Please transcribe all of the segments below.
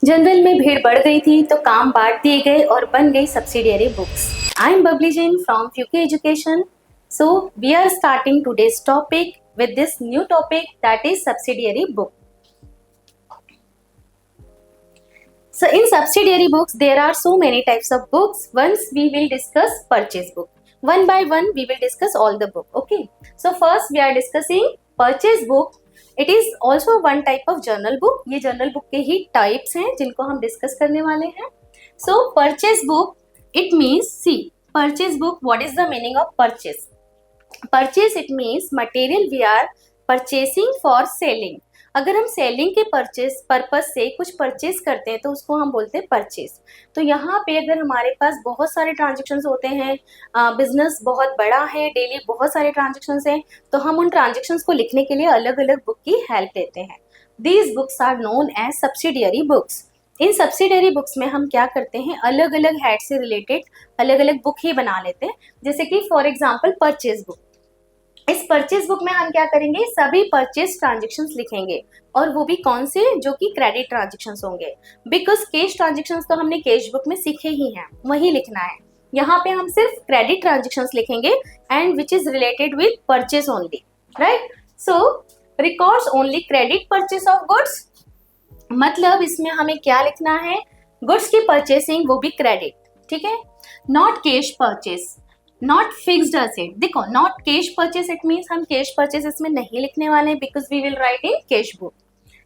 General में भीड़ बढ़ गई थी तो काम बांट दिए गए और बन गई subsidiary books. I am Babli Jain from फ्यूके education. So we are starting today's topic with this new topic, that is subsidiary book. So in subsidiary books there are so many types of books. Once we will discuss purchase book. One by one we will discuss all the book. Okay. So first we are discussing purchase book. It is also one type of journal book. ये journal book के ही types हैं जिनको हम discuss करने वाले हैं. So purchase book, it means, see, purchase book, what is the meaning of purchase? Purchase, it means material we are purchasing for selling. अगर हम सेलिंग के परचेस पर्पस से कुछ परचेस करते हैं तो उसको हम बोलते हैं परचेस. तो यहाँ पे अगर हमारे पास बहुत सारे ट्रांजेक्शन्स होते हैं, बिजनेस बहुत बड़ा है, डेली बहुत सारे ट्रांजेक्शन्स हैं, तो हम उन ट्रांजेक्शन्स को लिखने के लिए अलग अलग बुक की हेल्प लेते हैं. These books are known as subsidiary books. इन सब्सिडियरी बुक्स में हम क्या करते हैं, अलग अलग हेड से रिलेटेड अलग अलग बुक ही बना लेते हैं. जैसे कि फॉर एग्जाम्पल परचेज बुक. इस परचेज बुक में हम क्या करेंगे, सभी परचेज ट्रांजेक्शन्स लिखेंगे, और वो भी कौन से, जो कि क्रेडिट ट्रांजेक्शन्स होंगे. बिकॉज कैश ट्रांजेक्शन्स तो हमने कैश बुक में सीखे ही हैं, वही लिखना है. यहाँ पे हम सिर्फ क्रेडिट ट्रांजेक्शन्स लिखेंगे and which is related with purchase only, right. So records only credit purchase of goods. मतलब इसमें हमें क्या लिखना है, गुड्स की परचेसिंग वो भी क्रेडिट, ठीक है. Not cash purchase, not fixed asset. देखो, not cash purchase, it means हम कैश परचेस इसमें नहीं लिखने वाले हैं because we will write in cash book.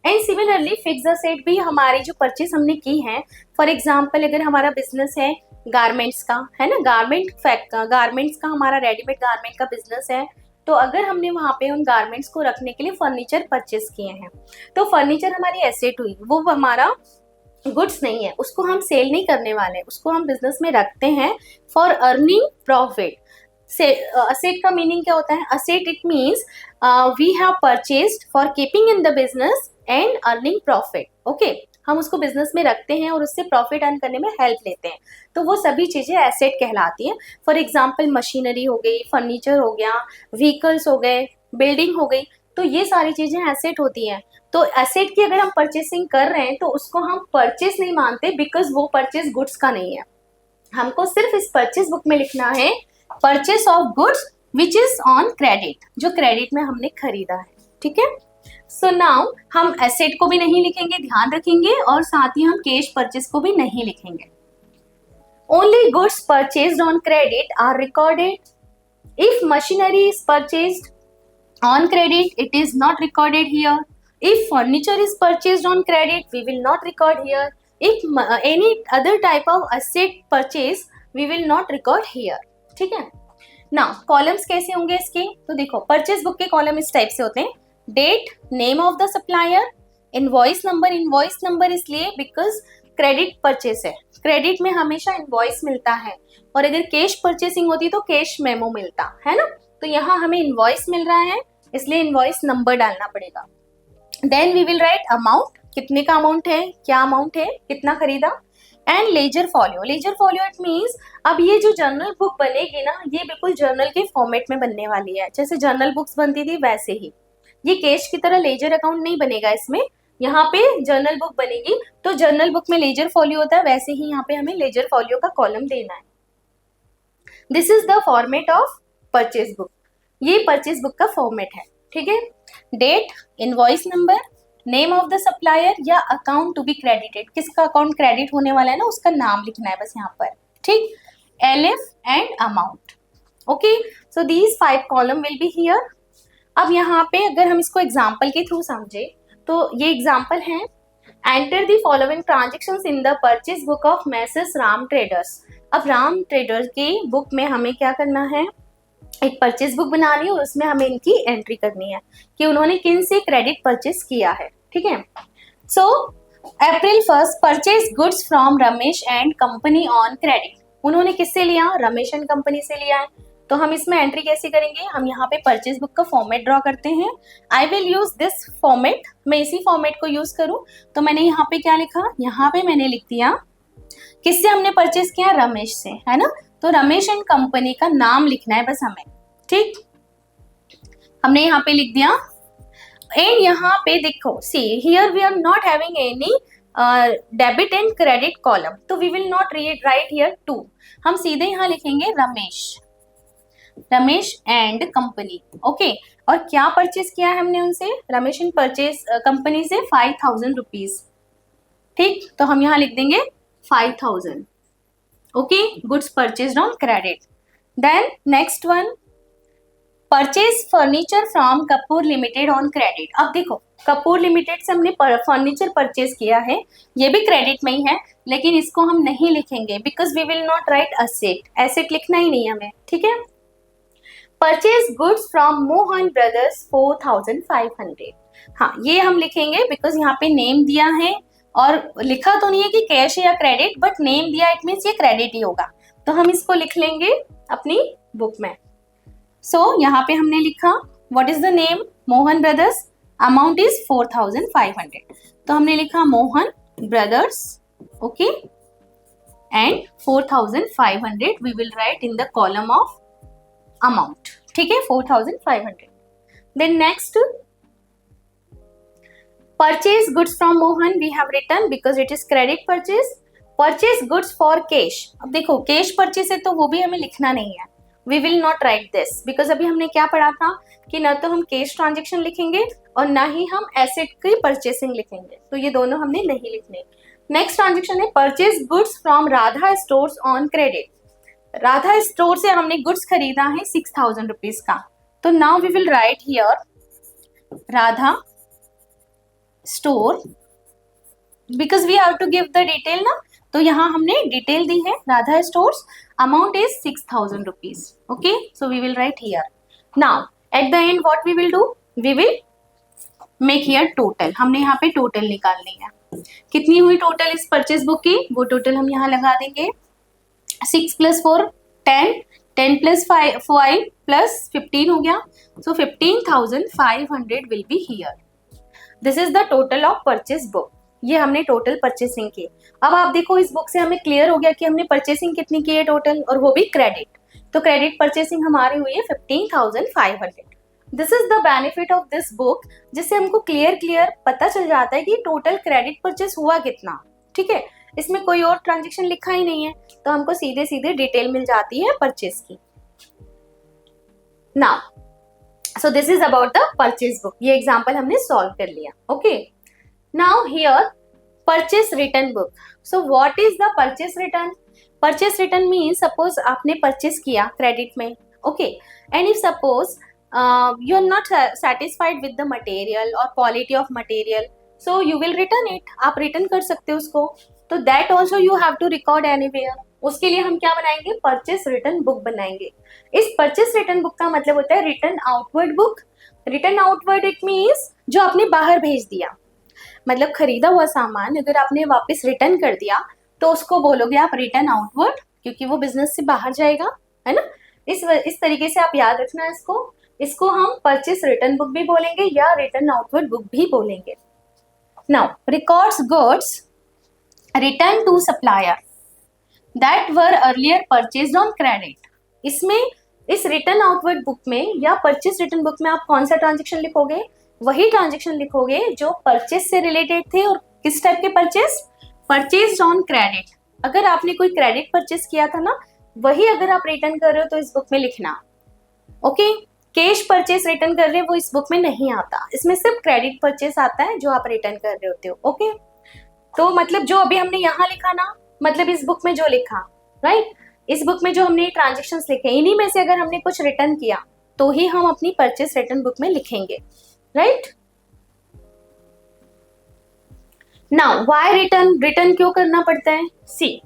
And similarly fixed asset भी हमारी जो परचेस हमने की है, फॉर एग्जांपल अगर हमारा बिजनेस है गारमेंट्स का, है ना, गारमेंट्स का हमारा रेडीमेड गारमेंट का बिजनेस है, तो अगर हमने वहाँ पे उन गारमेंट्स को रखने के लिए फर्नीचर परचेस किए हैं, तो फर्नीचर हमारी एसेट हुई, वो हमारा गुड्स नहीं है, उसको हम सेल नहीं करने वाले, उसको हम बिजनेस में रखते हैं फॉर अर्निंग प्रॉफिट. असेट का मीनिंग क्या होता है, asset it means we have purchased for keeping in the business and earning profit. Okay, हम उसको बिजनेस में रखते हैं और उससे प्रॉफिट अर्न करने में हेल्प लेते हैं, तो वो सभी चीज़ें एसेट कहलाती हैं. फॉर एग्जाम्पल मशीनरी हो गई, फर्नीचर हो गया, व्हीकल्स हो गए, बिल्डिंग हो गई, तो ये सारी चीज़ें एसेट होती हैं. तो एसेट की अगर हम परचेसिंग कर रहे हैं तो उसको हम परचेस नहीं मानते बिकॉज वो परचेस गुड्स का नहीं है. हमको सिर्फ इस परचेस बुक में लिखना है purchase of goods which is on credit, जो क्रेडिट में हमने खरीदा है, ठीक है. सो नाउ हम एसेट को भी नहीं लिखेंगे, ध्यान रखेंगे, और साथ ही हम कैश परचेस को भी नहीं लिखेंगे. Only goods purchased on credit are recorded. If machinery is purchased on credit, it is not recorded here. If furniture is purchased on credit, we will not record here. If any other type of asset purchase, we will not record here. ठीक है. Now columns कैसे होंगे इसके, तो देखो purchase book के column इस type से होते हैं. Date, name of the supplier, invoice number. Invoice number इसलिए बिकॉज क्रेडिट परचेस है, क्रेडिट में हमेशा इनवॉइस मिलता है, और अगर कैश परचेसिंग होती तो कैश मेमो मिलता है ना. तो यहाँ हमें इनवॉइस मिल रहा है, इसलिए इनवॉइस नंबर डालना पड़ेगा. Then we will write amount, कितने का अमाउंट है, क्या अमाउंट है, कितना खरीदा. And ledger folio. Ledger folio it means, अब ये जो जर्नल बुक बनेगी ना, ये बिल्कुल जर्नल के फॉर्मेट में बनने वाली है, जैसे जर्नल बुक्स बनती थी वैसे ही. ये कैश की तरह लेजर अकाउंट नहीं बनेगा इसमें, यहाँ पे जर्नल बुक बनेगी. तो जर्नल बुक में लेजर फॉलियो होता है, वैसे ही यहाँ पे हमें लेजर फॉलियो का कॉलम देना है. This is the format of purchase book. ये परचेज बुक का फॉर्मेट है, ठीक है. Date, invoice number, name of the supplier या अकाउंट टू बी क्रेडिटेड, किसका अकाउंट क्रेडिट होने वाला है ना, उसका नाम लिखना है बस यहाँ पर, ठीक. LF and amount. Okay, so these 5 column will be here. अब यहाँ पे अगर हम इसको एग्जाम्पल के थ्रू समझे तो ये एग्जाम्पल है. Enter the following transactions in the purchase book of message Ram traders. अब राम ट्रेडर्स की बुक में हमें क्या करना है, एक परचेज बुक बनानी है और उसमें हमें इनकी एंट्री करनी है कि उन्होंने किन से क्रेडिट परचेज किया है, ठीक है. सो अप्रैल 1 purchase goods from Ramesh and company on credit. उन्होंने किससे लिया, रमेश एंड कंपनी से लिया है. तो हम इसमें एंट्री कैसे करेंगे, हम यहाँ पे परचेज बुक का फॉर्मेट ड्रॉ करते हैं. I will use this format, मैं इसी फॉर्मेट को यूज करूँ. तो मैंने यहाँ पे क्या लिखा, यहाँ पे मैंने लिख दिया किससे हमने परचेज किया, रमेश से, है ना. तो रमेश एंड कंपनी का नाम लिखना है बस हमें, ठीक. हमने यहाँ पे लिख दिया. एंड यहाँ पे देखो, see here we are not having any debit and credit column, तो we will not write here to, हम सीधे यहाँ लिखेंगे रमेश एंड कंपनी। ओके, और क्या परचेज किया है हमने उनसे, रमेश एंड परचेज कंपनी से 5000 रुपीज। ठीक, तो हम यहाँ लिख देंगे 5000। Okay, goods purchase on credit. Then next one, purchase furniture from Kapoor limited on credit. अब देखो, कपूर लिमिटेड से हमने फर्नीचर परचेज किया है, ये भी क्रेडिट में ही है, लेकिन इसको हम नहीं लिखेंगे because we will not write asset, asset लिखना ही नहीं हमें। ठीक है, purchase goods from Mohan brothers 4500। हाँ, ये हम लिखेंगे बिकॉज यहाँ पे नेम दिया है और लिखा तो नहीं है कि कैश या क्रेडिट, बट नेम दिया, इट मीन्स ये क्रेडिट ही होगा, तो हम इसको लिख लेंगे अपनी बुक में। सो यहाँ पे हमने लिखा what is the name, Mohan brothers, amount is 4500, तो हमने लिखा Mohan brothers. Okay, and 4500 we will write in the column of amount. ठीक है, 4500। Then next, purchase goods from Mohan we have written because it is credit purchase. Purchase goods for cash, अब देखो cash purchase है तो वो भी हमें लिखना नहीं है, we will not write this because अभी हमने क्या पढ़ा था कि ना तो हम कैश ट्रांजेक्शन लिखेंगे और ना ही हम एसेट की परचेसिंग लिखेंगे, तो ये दोनों हमने नहीं लिखने। नेक्स्ट ट्रांजेक्शन है purchase goods from Radha stores on credit. Radha store से हमने गुड्स खरीदा है 6000 रुपीज का, तो now we will write here Radha store because we have to give the detail ना, तो यहाँ हमने डिटेल दी है Radha stores, amount is 6000 rupees. Okay, so we will write here. Now at the end what we will do, we will make here total, हमने यहाँ पे total निकालनी है, कितनी हुई टोटल इस परचेज बुक की, वो टोटल हम यहाँ लगा देंगे। 6 + 4 10, 10 + 5 + 15 हो गया, सो 15,500 will be here. This is the total of purchase book, ये हमने टोटल परचेसिंग की। अब आप देखो इस बुक से हमें क्लियर हो गया कि हमने परचेसिंग कितनी की है टोटल, और वो भी क्रेडिट, तो क्रेडिट परचेसिंग हमारी हुई है 15,500। This is the benefit of this book, जिससे हमको क्लियर पता चल जाता है कि टोटल क्रेडिट परचेस हुआ कितना। ठीक है, इसमें कोई और ट्रांजेक्शन लिखा ही नहीं है, तो हमको सीधे सीधे डिटेल मिल जाती है परचेस की। Now so this is about the purchase book, ये एग्जांपल हमने सॉल्व कर लिया। Okay, now here purchase return book. So what is the purchase return? Purchase return means suppose आपने परचेस किया क्रेडिट में, okay, and if suppose you are not satisfied with the material or quality of material, so you will return it, आप return कर सकते हो उसको, तो that also you have to record anywhere। उसके लिए हम क्या बनाएंगे, परचेस रिटर्न बुक बनाएंगे। इस परचेस रिटर्न बुक का मतलब होता है return outward book. Return outward it means जो आपने बाहर भेज दिया, मतलब खरीदा हुआ सामान अगर आपने वापस रिटर्न कर दिया तो उसको बोलोगे आप रिटर्न आउटवर्ड, क्योंकि वो बिजनेस से बाहर जाएगा, है ना। इस तरीके से आप याद रखना इसको हम परचेस रिटर्न बुक भी बोलेंगे या रिटर्न आउटवर्ड बुक भी बोलेंगे। Now records goods return to supplier that were earlier purchased on credit. इसमें इस रिटर्न आउटवर्ड बुक में या परचेस रिटर्न बुक में आप कौन सा ट्रांजेक्शन लिखोगे, वही ट्रांजेक्शन लिखोगे जो परचेस से रिलेटेड थे। और किस टाइप के परचेस, परचेज्ड ऑन क्रेडिट। अगर आपने कोई क्रेडिट परचेस किया था ना, वही अगर आप रिटर्न कर रहे हो तो इस बुक में लिखना। ओके, कैश परचेस रिटर्न कर रहे हैं वो इस बुक में नहीं आता, इसमें सिर्फ क्रेडिट परचेस आता है जो आप रिटर्न कर रहे होते हो। ओके, तो मतलब जो अभी हमने यहाँ लिखा ना, मतलब इस बुक में जो लिखा, राइट, इस बुक में जो हमने ट्रांजेक्शंस लिखे, इन्हीं में से अगर हमने कुछ रिटर्न किया तो ही हम अपनी परचेस रिटर्न बुक में लिखेंगे, राइट। नाउ व्हाई रिटर्न क्यों करना पड़ता है? See,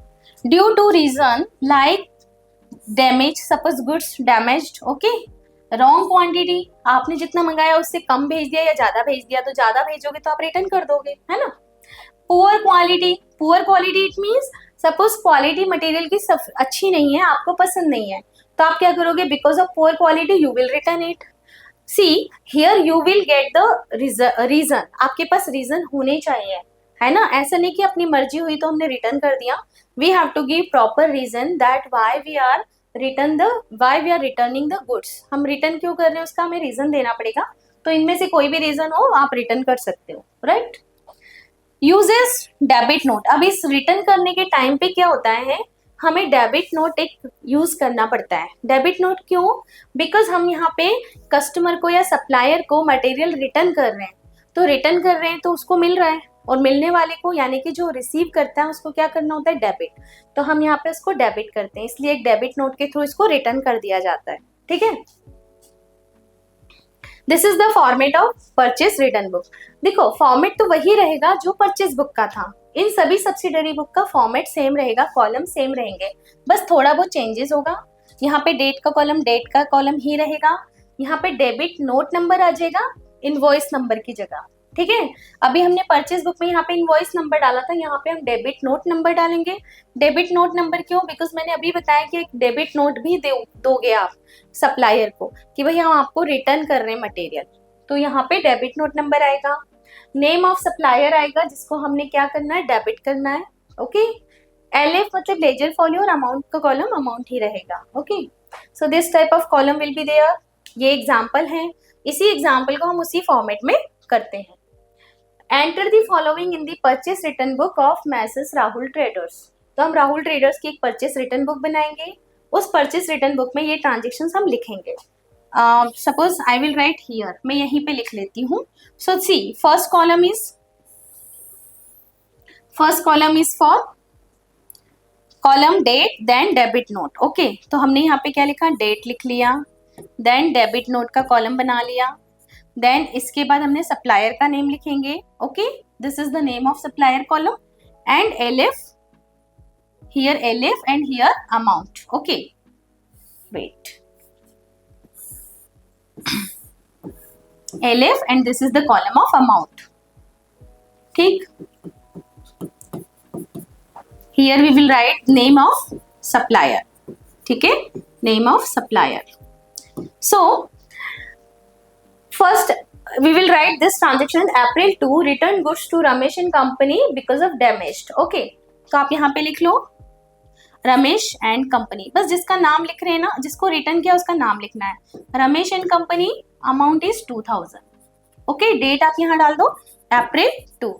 due to reason like damage, suppose goods damaged, okay, wrong quantity, आपने जितना मंगाया उससे कम भेज दिया या ज्यादा भेज दिया, तो ज्यादा भेजोगे तो आप रिटर्न कर दोगे, है ना। Poor quality it means suppose quality material की अच्छी नहीं है, आपको पसंद नहीं है, तो आप क्या करोगे, because of poor quality you will return it. See here you will get the reason, आपके पास रीजन होने चाहिए, है ना। ऐसा नहीं कि अपनी मर्जी हुई तो हमने रिटर्न कर दिया। We have to give proper reason that why we are returning the goods. हम रिटर्न क्यों कर रहे हैं उसका हमें रीजन देना पड़ेगा, तो इनमें से कोई भी रीजन हो आप रिटर्न कर सकते हो, राइट। Uses debit note. अब इस रिटर्न करने के टाइम पे क्या होता है, हमें डेबिट नोट एक यूज करना पड़ता है। डेबिट नोट क्यों? बिकॉज हम यहाँ पे कस्टमर को या सप्लायर को मटेरियल रिटर्न कर रहे हैं, तो रिटर्न कर रहे हैं तो उसको मिल रहा है, और मिलने वाले को यानी कि जो रिसीव करता है उसको क्या करना होता है, डेबिट। तो हम यहाँ पे उसको डेबिट करते हैं, इसलिए एक डेबिट नोट के थ्रू इसको रिटर्न कर दिया जाता है। ठीक है, this is the format of purchase return book. देखो फॉर्मेट तो वही रहेगा जो परचेस बुक का था, इन सभी सब्सिडरी बुक का फॉर्मेट सेम रहेगा, कॉलम सेम रहेंगे, बस थोड़ा बहुत चेंजेस होगा। यहाँ पे डेट का कॉलम डेट का कॉलम ही रहेगा, यहाँ पे डेबिट नोट नंबर आ जाएगा इनवॉइस नंबर की जगह। ठीक है, अभी हमने परचेस बुक में यहाँ पे इनवॉइस नंबर डाला था, यहाँ पे हम डेबिट नोट नंबर डालेंगे। डेबिट नोट नंबर क्यों? बिकॉज मैंने अभी बताया कि एक डेबिट नोट भी दोगे आप सप्लायर को कि भाई हम आपको रिटर्न कर रहे हैं मटेरियल, तो यहाँ पे डेबिट नोट नंबर आएगा। नेम ऑफ सप्लायर आएगा जिसको हमने क्या करना है, डेबिट करना है। ओके, LF मतलब लेजर फॉलियो, और अमाउंट का कॉलम अमाउंट ही रहेगा। Okay, so this type of column will be there. ये एग्जाम्पल है, इसी एग्जाम्पल को हम उसी फॉर्मेट में करते हैं। Enter the following in the purchase return book of messrs Rahul traders. तो हम राहुल ट्रेडर्स की एक परचेस रिटर्न बुक बनाएंगे, उस परचेस रिटर्न बुक में ये ट्रांजेक्शन हम लिखेंगे। Suppose I will write here, मैं यहीं पे लिख लेती हूँ। So see first column is for column date then debit note. Okay, तो हमने यहाँ पे क्या लिखा, डेट लिख लिया, देन डेबिट नोट का कॉलम बना लिया, देन इसके बाद हमने सप्लायर का नेम लिखेंगे। Okay, this is the name of supplier column, and LF here, LF and here amount. Okay, wait, LF and this is the column of amount. ठीक, here we will write name of supplier. ठीक है, name of supplier. So first we will write this transaction April 2 return goods to Ramesh and company because of damaged. Okay, तो आप यहाँ पे लिख लो Ramesh and company, बस जिसका नाम लिख रहे हैं ना, जिसको रिटर्न किया उसका नाम लिखना है, Ramesh and company, amount is 2000। Okay, date आप यहाँ डाल दो April 2।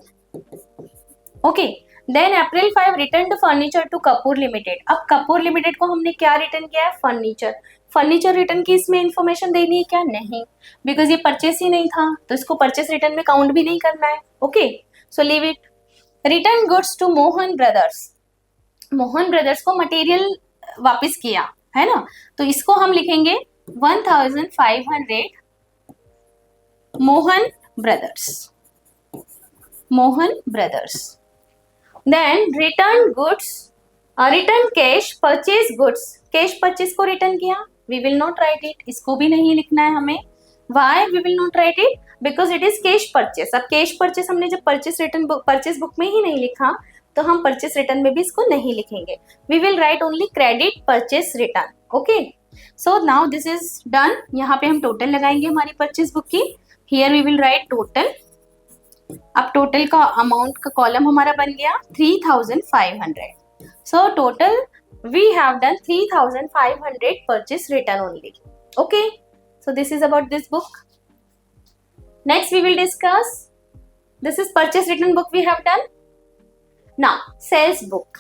Okay, then April 5 return furniture to Kapoor limited. अब कपूर लिमिटेड को हमने क्या रिटर्न किया है, फर्नीचर। फर्नीचर रिटर्न की इसमें इंफॉर्मेशन देनी है क्या? नहीं, बिकॉज ये परचेस ही नहीं था, तो इसको परचेस रिटर्न में काउंट भी नहीं करना है। Okay, so leave it. Return goods to Mohan brothers, Mohan brothers को मटेरियल वापस किया है ना, तो इसको हम लिखेंगे 1500 Mohan brothers, Mohan brothers. Then return goods, return cash purchase goods, cash purchase को रिटर्न किया, we will not write it, इसको भी नहीं लिखना है हमें। Why we will not write it? Because it is cash purchase. अब कैश परचेज हमने जब परचेज रिटर्न परचेज बुक में ही नहीं लिखा, तो हम परचेस रिटर्न में भी इसको नहीं लिखेंगे। We will write only credit purchase return. Okay, so now this is done. यहाँ पे हम टोटल लगाएंगे हमारी परचेस बुक की। Here we will write total. अब टोटल का अमाउंट का कॉलम हमारा बन गया 3500। So total we have done 3500 purchase return only. Okay, so this is about this book. Next we will discuss, this is purchase return book we have done. Now sales book.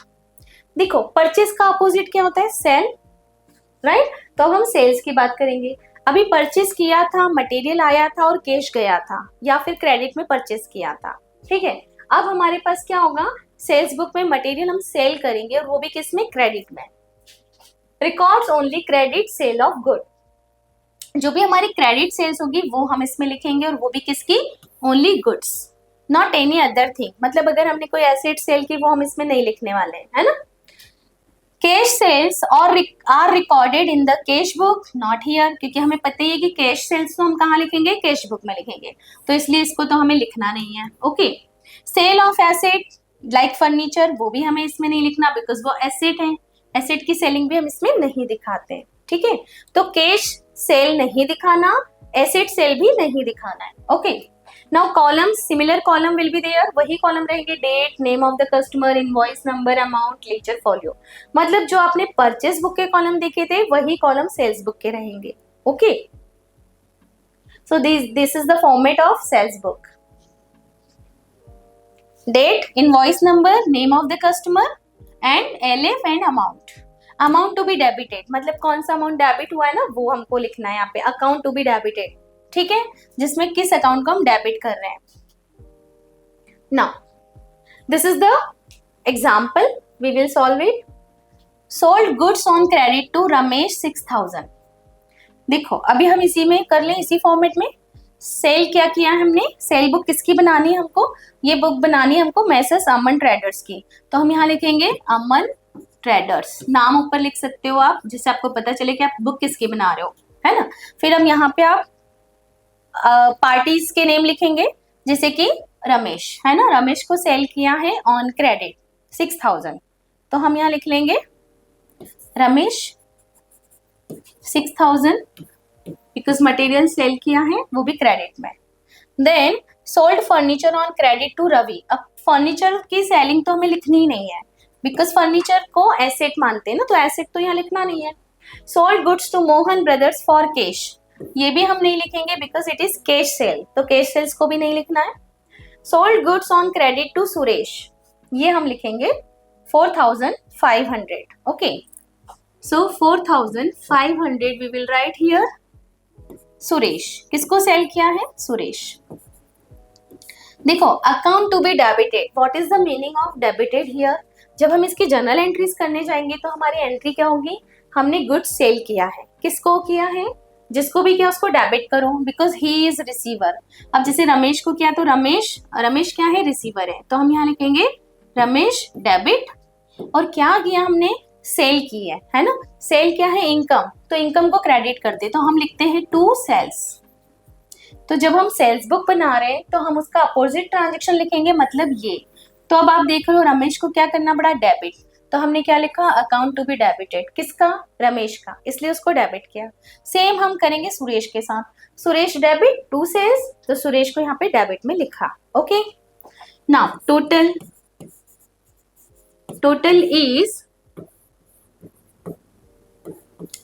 देखो purchase का opposite क्या होता है, cell, right? तो अब हम sales की बात करेंगे। अभी परचेस किया था, मटेरियल आया था और कैश गया था, या फिर क्रेडिट में परचेस किया था। ठीक है, अब हमारे पास क्या होगा, सेल्स बुक में मटेरियल हम सेल करेंगे, और वो भी किस में, क्रेडिट में। Records only credit sale of good, जो भी हमारी क्रेडिट सेल्स होगी वो हम इसमें लिखेंगे, और वो भी किसकी, only goods, not any other thing. मतलब अगर हमने कोई एसेट सेल की वो हम इसमें नहीं लिखने वाले हैं, है ना। कैश सेल्स और are recorded in the cash book, not here, क्योंकि हमें पता ही है कि कैश सेल्स तो हम कहाँ लिखेंगे, कैश बुक में लिखेंगे, तो इसलिए इसको तो हमें लिखना नहीं है। Okay, sale of asset like furniture, वो भी हमें इसमें नहीं लिखना, बिकॉज वो एसेट है, एसेट की सेलिंग भी हम इसमें नहीं दिखाते। ठीक है, तो कैश सेल नहीं दिखाना, एसेट सेल भी नहीं दिखाना है। Okay, now column, similar column will be there, वही कॉलम रहेंगे, date, name of the customer, invoice number, amount, ledger folio. मतलब जो आपने परचेस बुक के कॉलम देखे थे वही कॉलम सेल्स बुक के रहेंगे। Okay, so this is the format of sales book. Date, invoice number, name of the customer and LF and amount. Amount to be debited मतलब कौन सा अमाउंट डेबिट हुआ है ना वो हमको लिखना है यहाँ पे। अकाउंट टू बी डेबिटेड, ठीक है, जिसमें किस अकाउंट को हम डेबिट कर रहे हैं। Now this is the example, we will solve it. Sold goods on credit to Ramesh 6000। देखो अभी हम इसी में कर लें, इसी फॉर्मेट में। सेल क्या किया है हमने, सेल बुक किसकी बनानी है हमको, ये बुक बनानी है हमको मैसेस अमन ट्रेडर्स की। तो हम यहाँ लिखेंगे अमन ट्रेडर्स, नाम ऊपर लिख सकते हो आप, जिससे आपको पता चले कि आप बुक किसकी बना रहे हो, है ना। फिर हम यहाँ पे आप पार्टीज के नेम लिखेंगे, जैसे कि रमेश है ना, रमेश को सेल किया है ऑन क्रेडिट 6000। तो हम यहाँ लिख लेंगे रमेश 6000 बिकॉज मटेरियल सेल किया है वो भी क्रेडिट में। Then sold furniture on credit to Ravi. अब फर्नीचर की सेलिंग तो हमें लिखनी ही नहीं है बिकॉज फर्नीचर को एसेट मानते हैं ना, तो एसेट तो यहाँ लिखना नहीं है। Sold goods to Mohan brothers for cash, ये भी हम नहीं लिखेंगे because it is cash sale, तो कैश सेल्स को भी नहीं लिखना है। Sold goods on credit to Suresh, ये हम लिखेंगे 4500। Okay, so 4500 we will write here. Suresh, किसको सेल किया है, सुरेश। देखो account to be debited, what is the meaning of debited here. जब हम इसकी जर्नल एंट्रीज करने जाएंगे तो हमारी एंट्री क्या होगी, हमने गुड्स सेल किया है, किसको किया है, जिसको भी किया उसको डेबिट करो बिकॉज ही इज रिसीवर। अब जैसे रमेश को किया तो रमेश क्या है, रिसीवर है, तो हम यहाँ लिखेंगे रमेश डेबिट। और क्या किया हमने, सेल की है ना, सेल क्या है, इनकम, तो इनकम को क्रेडिट करते तो हम लिखते हैं टू सेल्स। तो जब हम सेल्स बुक बना रहे हैं तो हम उसका अपोजिट ट्रांजेक्शन लिखेंगे, मतलब ये। तो अब आप देख रहे हो रमेश को क्या करना पड़ा, डेबिट, तो हमने क्या लिखा, अकाउंट टू बी डेबिटेड, किसका, रमेश का, इसलिए उसको डेबिट किया। सेम हम करेंगे सुरेश के साथ, सुरेश डेबिट टू सेल्स, तो सुरेश को यहाँ पे डेबिट में लिखा। ओके, नाउ टोटल इज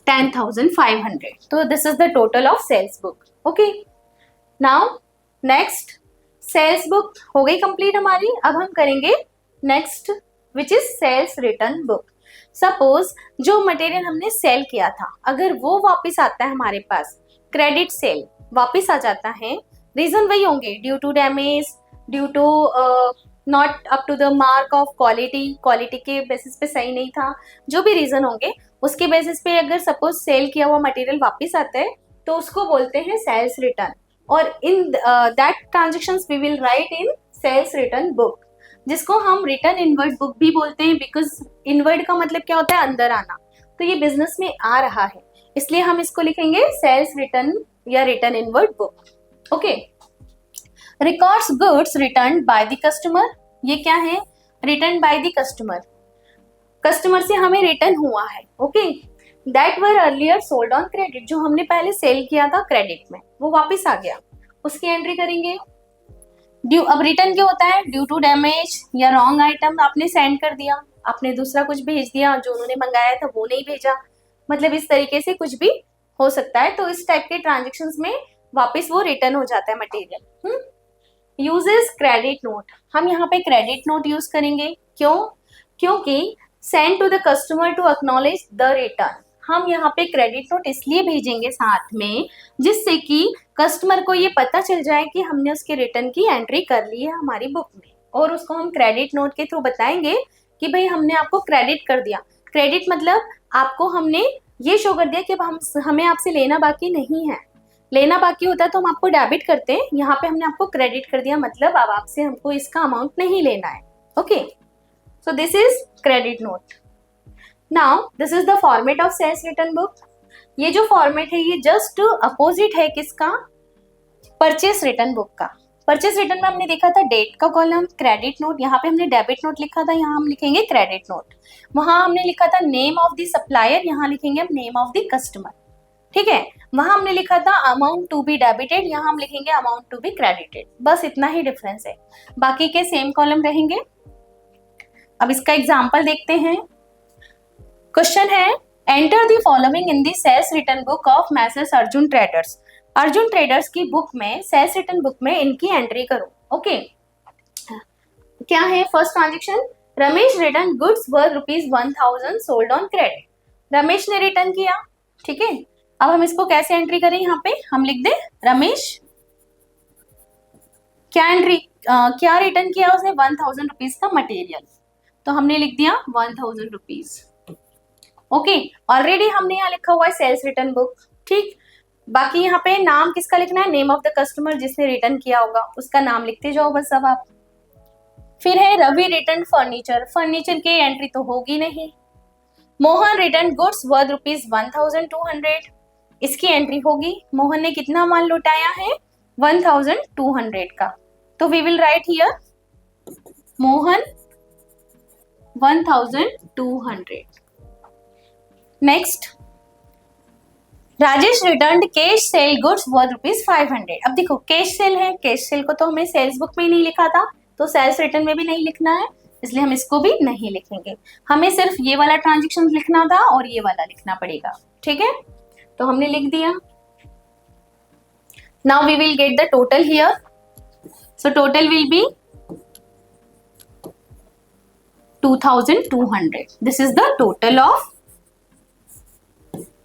10,500, तो this is the total of sales book. Okay, now next, sales book हो गई कंप्लीट हमारी। अब हम करेंगे next which is sales return book. Suppose जो मटेरियल हमने सेल किया था अगर वो वापस आता है हमारे पास, क्रेडिट सेल वापस आ जाता है, रीजन वही होंगे, due to damage, due to not up to the mark of quality के बेसिस पे सही नहीं था, जो भी रीजन होंगे उसके बेसिस पे अगर सपोज सेल किया हुआ मटेरियल वापस आता है तो उसको बोलते हैं सेल्स रिटर्न। और in that transactions we will write in sales return book, जिसको हम रिटर्न इनवर्ड बुक भी बोलते हैं बिकॉज इनवर्ड का मतलब क्या होता है, अंदर आना, तो ये बिजनेस में आ रहा है इसलिए हम इसको लिखेंगे सेल्स रिटर्न या return inward book. Okay, records goods return by the customer, ये क्या है, return by the customer, customer से हमें रिटर्न हुआ है। Okay, that were earlier sold on credit, जो हमने पहले सेल किया था क्रेडिट में वो वापस आ गया, उसकी एंट्री करेंगे। ड्यू, अब रिटर्न क्या होता है, ड्यू टू डैमेज या रॉन्ग आइटम आपने सेंड कर दिया, आपने दूसरा कुछ भेज दिया, जो उन्होंने मंगाया था वो नहीं भेजा, मतलब इस तरीके से कुछ भी हो सकता है, तो इस टाइप के ट्रांजेक्शन्स में वापस वो रिटर्न हो जाता है मटेरियल। यूजेस क्रेडिट नोट, हम यहाँ पे क्रेडिट नोट यूज करेंगे, क्यों, क्योंकि send to the customer to acknowledge the return, हम यहाँ पे क्रेडिट नोट इसलिए भेजेंगे साथ में जिससे कि कस्टमर को ये पता चल जाए कि हमने उसके रिटर्न की एंट्री कर ली है हमारी बुक में, और उसको हम क्रेडिट नोट के थ्रू बताएंगे कि भाई हमने आपको क्रेडिट कर दिया। क्रेडिट मतलब आपको हमने ये शो कर दिया कि अब हमें आपसे लेना बाकी नहीं है, लेना बाकी होता तो हम आपको डेबिट करते हैं, यहाँ पे हमने आपको क्रेडिट कर दिया, मतलब अब आपसे हमको इसका अमाउंट नहीं लेना है। Okay, so this is credit note. Now this is the format of sales return book. ये जो फॉर्मेट है ये जस्ट अपोजिट है किसका, परचेस रिटर्न बुक का। परचेस रिटर्न में हमने देखा था डेट का कॉलम, क्रेडिट नोट, यहाँ पे हमने डेबिट नोट लिखा था, यहाँ हम लिखेंगे क्रेडिट नोट। वहां हमने लिखा था नेम ऑफ द सप्लायर, यहाँ लिखेंगे हम नेम ऑफ द कस्टमर, ठीक है। वहां हमने लिखा था अमाउंट टू बी डेबिटेड, यहाँ हम लिखेंगे अमाउंट टू बी क्रेडिटेड, बस इतना ही डिफरेंस है, बाकी के सेम कॉलम रहेंगे। अब इसका एग्जाम्पल देखते हैं। क्वेश्चन है, enter the following in the sales return book of messrs Arjun traders. Arjun traders की बुक में, सेल्स रिटर्न बुक में इनकी एंट्री करो। ओके, क्या है first transaction? Ramesh return goods worth ₹1000 sold on credit. Ramesh ने रिटर्न किया, ठीक है। अब हम इसको कैसे एंट्री करें? यहाँ पे हम लिख दें रमेश क्या रिटर्न किया उसने? ₹1000 का मटेरियल, तो हमने लिख दिया ₹1000। ओके, ऑलरेडी हमने यहाँ लिखा हुआ है सेल्स रिटर्न बुक, ठीक। बाकी यहाँ पे नाम किसका लिखना है? नेम ऑफ द कस्टमर, जिसने रिटर्न किया होगा उसका नाम लिखते जाओ बस अब आप। फिर है रवि रिटर्न फर्नीचर, फर्नीचर की एंट्री तो होगी नहीं। मोहन रिटर्न गुड्स वर्थ ₹1200, इसकी एंट्री होगी। मोहन ने कितना माल लौटाया है? 1200 का, तो we will write here Mohan 1200। Next, Rajesh return cash sale goods worth ₹500। अब देखो कैश सेल है, कैश सेल को तो हमें सेल्स बुक में ही नहीं लिखा था, तो सेल्स रिटर्न में भी नहीं लिखना है, इसलिए हम इसको भी नहीं लिखेंगे। हमें सिर्फ ये वाला ट्रांजेक्शन लिखना था और ये वाला लिखना पड़ेगा, ठीक है। तो हमने लिख दिया। Now we will get the total here, so total will be 2200। This is the total of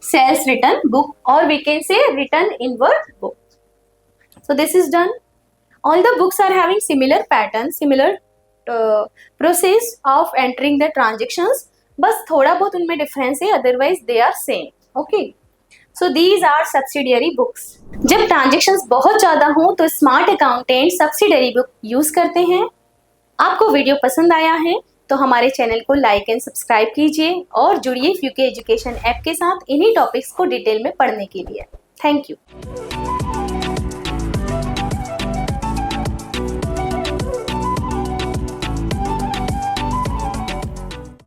sales return book, or we can say return inward book. So this is done. All the books are having similar pattern, similar process of entering the transactions. बस थोड़ा बहुत उनमें difference है, otherwise they are same. Okay. So these are subsidiary books. जब transactions बहुत ज़्यादा हों तो smart accountant subsidiary book use करते हैं। आपको वीडियो पसंद आया है तो हमारे चैनल को लाइक एंड सब्सक्राइब कीजिए और जुड़िए फ्यूके एजुकेशन ऐप के साथ इन्हीं टॉपिक्स को डिटेल में पढ़ने के लिए। Thank you.